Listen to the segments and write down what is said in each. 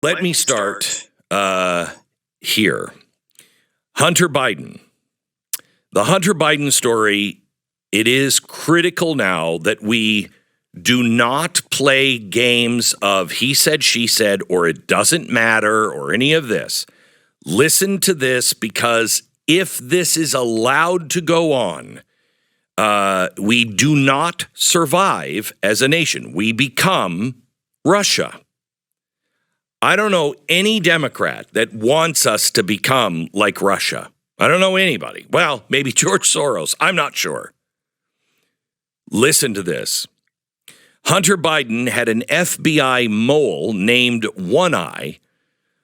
let me start here. Hunter Biden. The Hunter Biden story, it is critical now that we do not play games of he said, she said, or it doesn't matter, or any of this. Listen to this, because if this is allowed to go on, we do not survive as a nation. We become Russia. I don't know any Democrat that wants us to become like Russia. I don't know anybody. Well, maybe George Soros. I'm not sure. Listen to this. Hunter Biden had an FBI mole named One Eye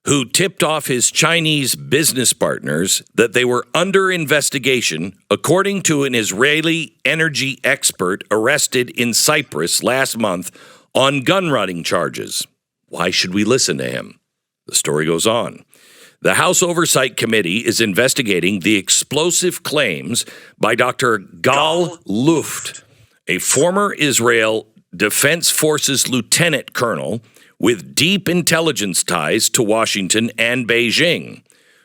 who tipped off his Chinese business partners that they were under investigation, according to an Israeli energy expert arrested in Cyprus last month on gun running charges. Why should we listen to him? The story goes on. The House Oversight Committee is investigating the explosive claims by Dr. Gal Luft, a former Israel Defense Forces lieutenant colonel with deep intelligence ties to Washington and Beijing,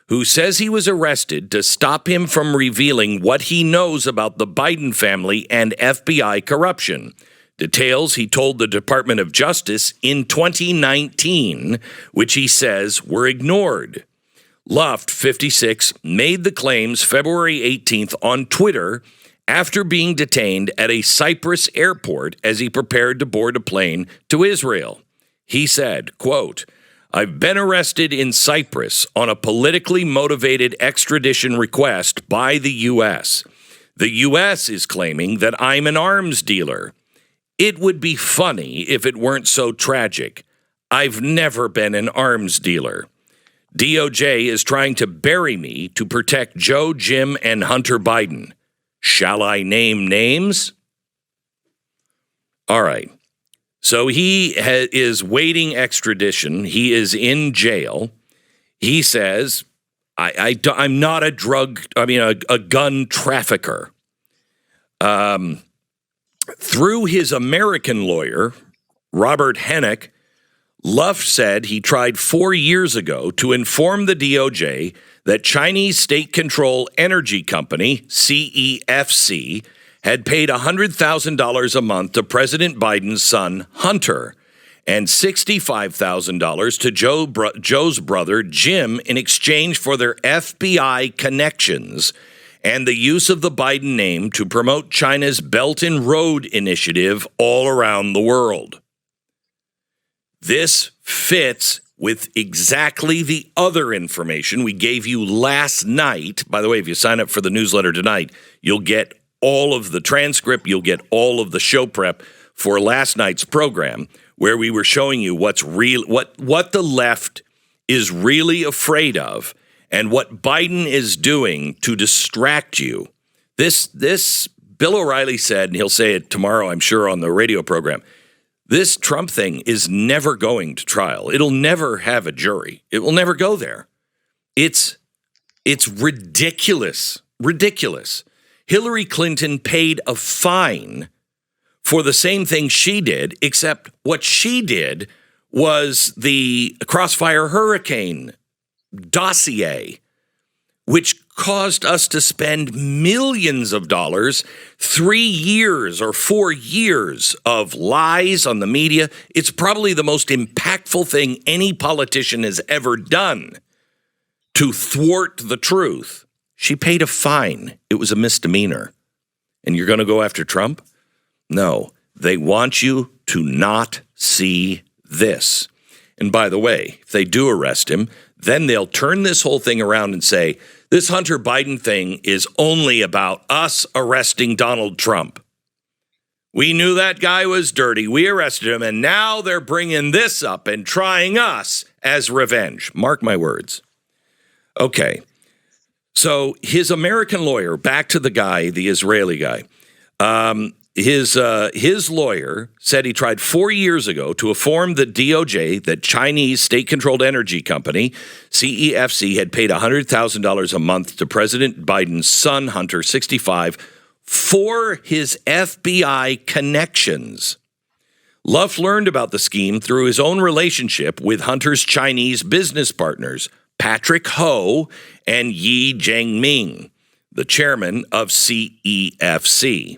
who says he was arrested to stop him from revealing what he knows about the Biden family and FBI corruption. Details he told the Department of Justice in 2019, which he says were ignored. Luft, 56, made the claims February 18th on Twitter after being detained at a Cyprus airport as he prepared to board a plane to Israel. He said, quote, "I've been arrested in Cyprus on a politically motivated extradition request by the U.S. The U.S. is claiming that I'm an arms dealer. It would be funny if it weren't so tragic. I've never been an arms dealer. DOJ is trying to bury me to protect Joe, Jim, and Hunter Biden. Shall I name names?" All right. So he is waiting extradition. He is in jail. He says, I'm not a gun trafficker. Through his American lawyer, Robert Hennick, Luft said he tried 4 years ago to inform the DOJ that Chinese state-controlled energy company, CEFC, had paid $100,000 a month to President Biden's son, Hunter, and $65,000 to Joe's brother, Jim, in exchange for their FBI connections and the use of the Biden name to promote China's Belt and Road Initiative all around the world. This fits with exactly the other information we gave you last night. By the way, if you sign up for the newsletter tonight, you'll get all of the transcript, you'll get all of the show prep for last night's program, where we were showing you what's real, what the left is really afraid of, and what Biden is doing to distract you. This Bill O'Reilly said, and he'll say it tomorrow, I'm sure, on the radio program. This Trump thing is never going to trial. It'll never have a jury. It will never go there. It's ridiculous. Ridiculous. Hillary Clinton paid a fine for the same thing she did, except what she did was the Crossfire Hurricane dossier, which caused us to spend millions of dollars, 3 years or 4 years of lies on the media. It's probably the most impactful thing any politician has ever done to thwart the truth. She paid a fine. It was a misdemeanor. And you're going to go after Trump? No, they want you to not see this. And by the way, if they do arrest him, then they'll turn this whole thing around and say, this Hunter Biden thing is only about us arresting Donald Trump. We knew that guy was dirty. We arrested him, and now they're bringing this up and trying us as revenge. Mark my words. Okay. So his American lawyer, back to the guy, the Israeli guy, his lawyer said he tried 4 years ago to inform the DOJ that Chinese state-controlled energy company, CEFC, had paid $100,000 a month to President Biden's son, Hunter, 65, for his FBI connections. Luff learned about the scheme through his own relationship with Hunter's Chinese business partners, Patrick Ho and Yi Jianming, the chairman of CEFC.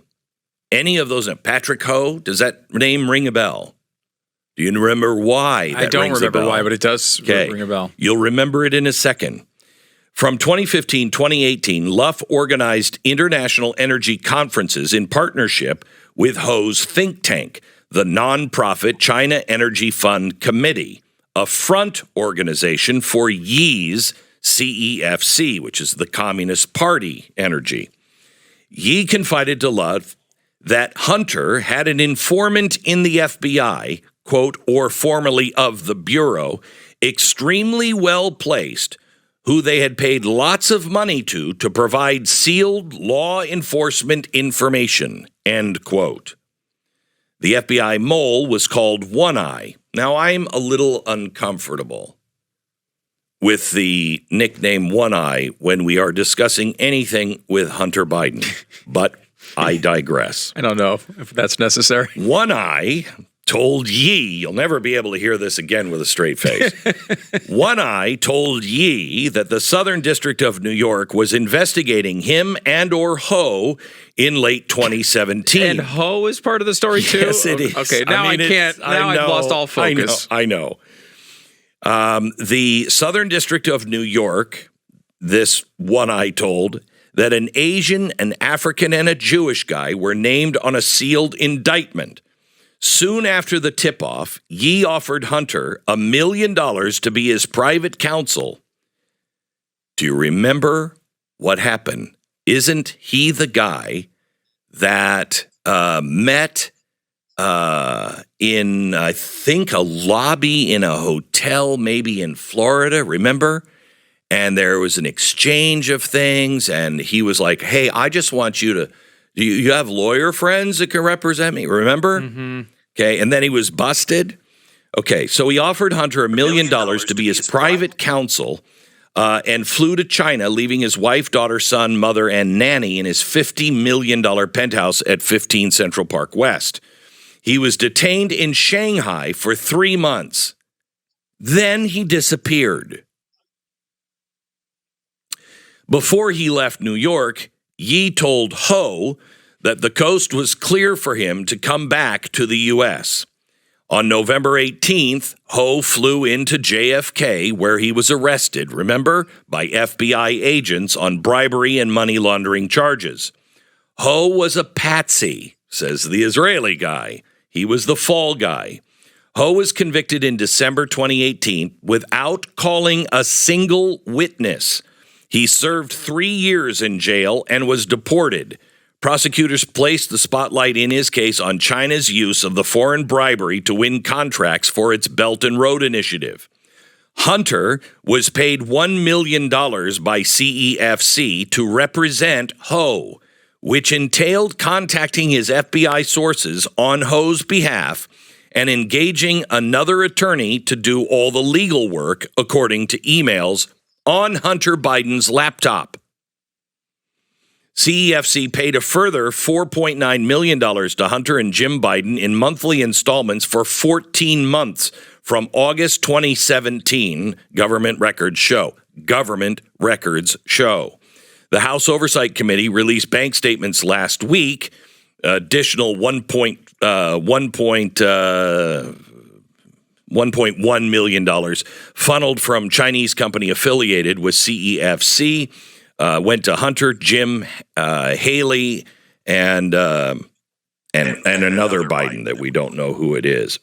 Any of those, Patrick Ho, does that name ring a bell? Do you remember why that I don't rings a remember bell? why, but it does ring a bell. You'll remember it in a second. From 2015-2018, Luff organized international energy conferences in partnership with Ho's think tank, the nonprofit China Energy Fund Committee, a front organization for Yi's CEFC, which is the Communist Party energy. Yi confided to Luff that Hunter had an informant in the FBI, quote, or formerly of the Bureau, extremely well placed, who they had paid lots of money to provide sealed law enforcement information, end quote. The FBI mole was called One Eye. Now, I'm a little uncomfortable with the nickname One Eye when we are discussing anything with Hunter Biden, but I digress. I don't know if that's necessary. One Eye told Yi, you'll never be able to hear this again with a straight face. One Eye told Yi that the Southern District of New York was investigating him and or Ho in late 2017. And Ho is part of the story too? Yes, it is. Okay, now I can't. Now I've lost all focus. I know. The Southern District of New York, this One Eye told that an Asian, an African, and a Jewish guy were named on a sealed indictment. Soon after the tip-off, Yi offered Hunter $1 million to be his private counsel. Do you remember what happened? Isn't he the guy that met in, I think, a lobby in a hotel, maybe in Florida, remember? And there was an exchange of things, and he was like, hey, I just want you to, do you have lawyer friends that can represent me? Remember? Mm-hmm. Okay, and then he was busted. Okay, so he offered Hunter $1 million to be his private counsel and flew to China, leaving his wife, daughter, son, mother, and nanny in his $50 million penthouse at 15 Central Park West. He was detained in Shanghai for 3 months. Then he disappeared. Before he left New York, Yi told Ho that the coast was clear for him to come back to the U.S. On November 18th, Ho flew into JFK, where he was arrested, remember, by FBI agents on bribery and money laundering charges. Ho was a patsy, says the Israeli guy. He was the fall guy. Ho was convicted in December 2018 without calling a single witness. He served 3 years in jail and was deported. Prosecutors placed the spotlight in his case on China's use of the foreign bribery to win contracts for its Belt and Road Initiative. Hunter was paid $1 million by CEFC to represent Ho, which entailed contacting his FBI sources on Ho's behalf and engaging another attorney to do all the legal work, according to emails, on Hunter Biden's laptop. CEFC paid a further $4.9 million to Hunter and Jim Biden in monthly installments for 14 months from August 2017, government records show. Government records show. The House Oversight Committee released bank statements last week, additional $1.1 million funneled from Chinese company affiliated with CEFC. Went to Hunter, Jim, Haley, and another Biden that we don't know who it is.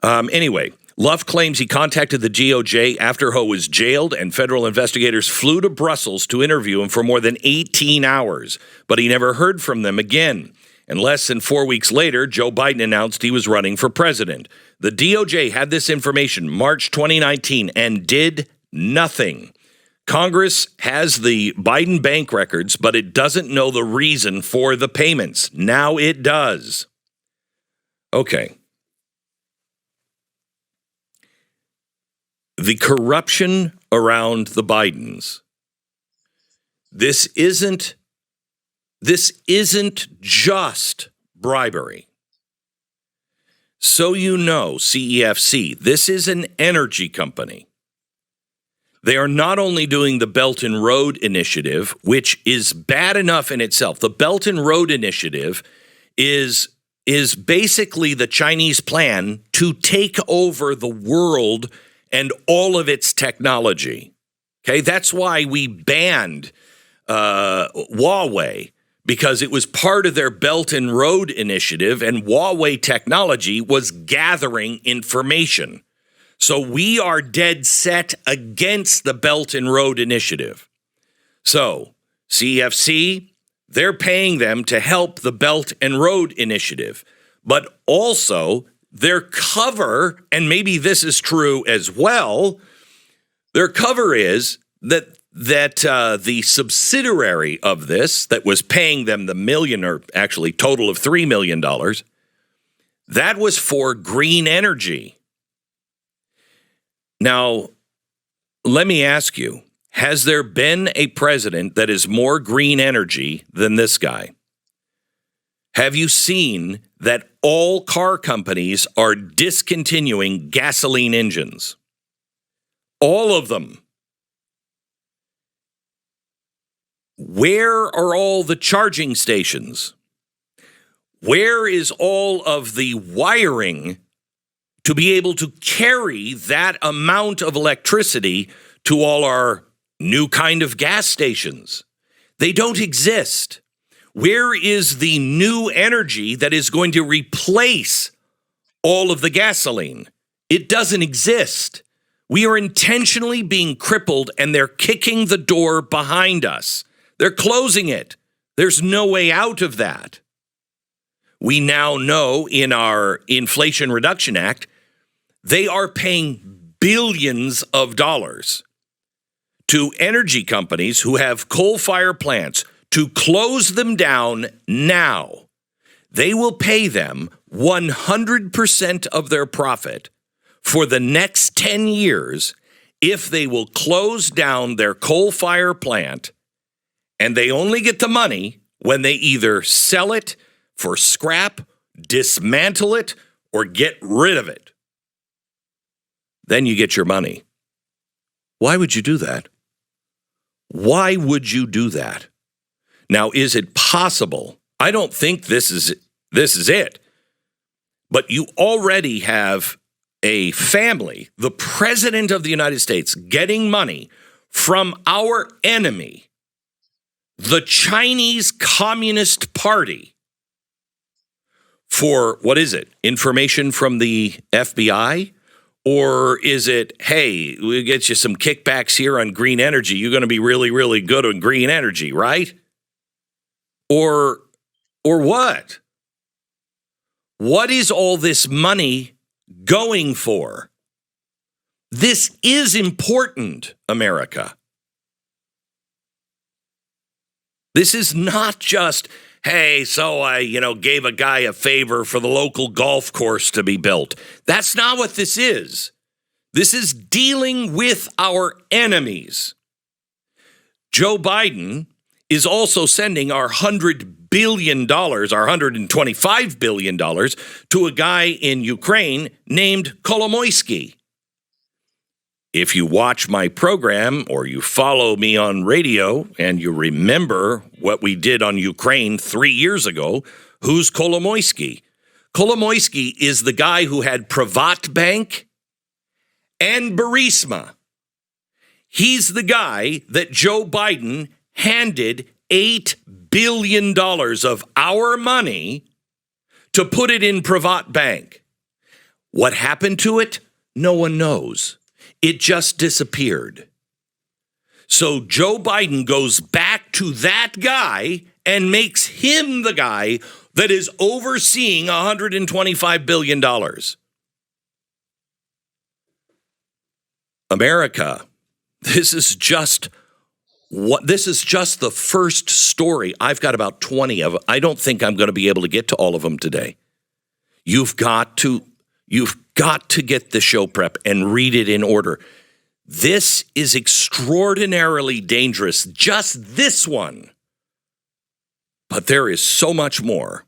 Anyway, Luff claims he contacted the DOJ after Ho was jailed, and federal investigators flew to Brussels to interview him for more than 18 hours, but he never heard from them again. And less than 4 weeks later, Joe Biden announced he was running for president. The DOJ had this information March 2019 and did nothing. Congress has the Biden bank records, but it doesn't know the reason for the payments. Now it does. Okay. The corruption around the Bidens. This isn't just bribery. So you know, CEFC, this is an energy company. They are not only doing the Belt and Road Initiative, which is bad enough in itself. The Belt and Road Initiative is basically the Chinese plan to take over the world and all of its technology. Okay, that's why we banned Huawei, because it was part of their Belt and Road Initiative, and Huawei technology was gathering information. So we are dead set against the Belt and Road Initiative. So CEFC, they're paying them to help the Belt and Road Initiative. But also their cover, and maybe this is true as well, their cover is that the subsidiary of this that was paying them the million, or actually total of $3 million, that was for green energy. Now, let me ask you, has there been a president that is more green energy than this guy? Have you seen that all car companies are discontinuing gasoline engines? All of them. Where are all the charging stations? Where is all of the wiring to be able to carry that amount of electricity to all our new kind of gas stations? They don't exist. Where is the new energy that is going to replace all of the gasoline? It doesn't exist. We are intentionally being crippled, and they're kicking the door behind us. They're closing it. There's no way out of that. We now know in our Inflation Reduction Act, they are paying billions of dollars to energy companies who have coal-fired plants to close them down now. They will pay them 100% of their profit for the next 10 years if they will close down their coal-fired plant, and they only get the money when they either sell it for scrap, dismantle it, or get rid of it. Then you get your money. Why would you do that? Why would you do that? Now, is it possible? I don't think this is it. But you already have a family, the President of the United States, getting money from our enemy, the Chinese Communist Party, for, what is it, information from the FBI? Or is it, hey, we'll get you some kickbacks here on green energy. You're going to be really, really good on green energy, right? Or what? What is all this money going for? This is important, America. This is not just, hey, so I, gave a guy a favor for the local golf course to be built. That's not what this is. This is dealing with our enemies. Joe Biden is also sending our $100 billion, our $125 billion to a guy in Ukraine named Kolomoisky. If you watch my program or you follow me on radio and you remember what we did on Ukraine 3 years ago, who's Kolomoisky? Kolomoisky is the guy who had Privatbank and Burisma. He's the guy that Joe Biden handed $8 billion of our money to put it in Privatbank. What happened to it? No one knows. It just disappeared. So Joe Biden goes back to that guy and makes him the guy that is overseeing $125 billion. America, this is just the first story. I've got about 20 of them. I don't think I'm going to be able to get to all of them today. You've got to get the show prep and read it in order. This is extraordinarily dangerous, just this one. But there is so much more.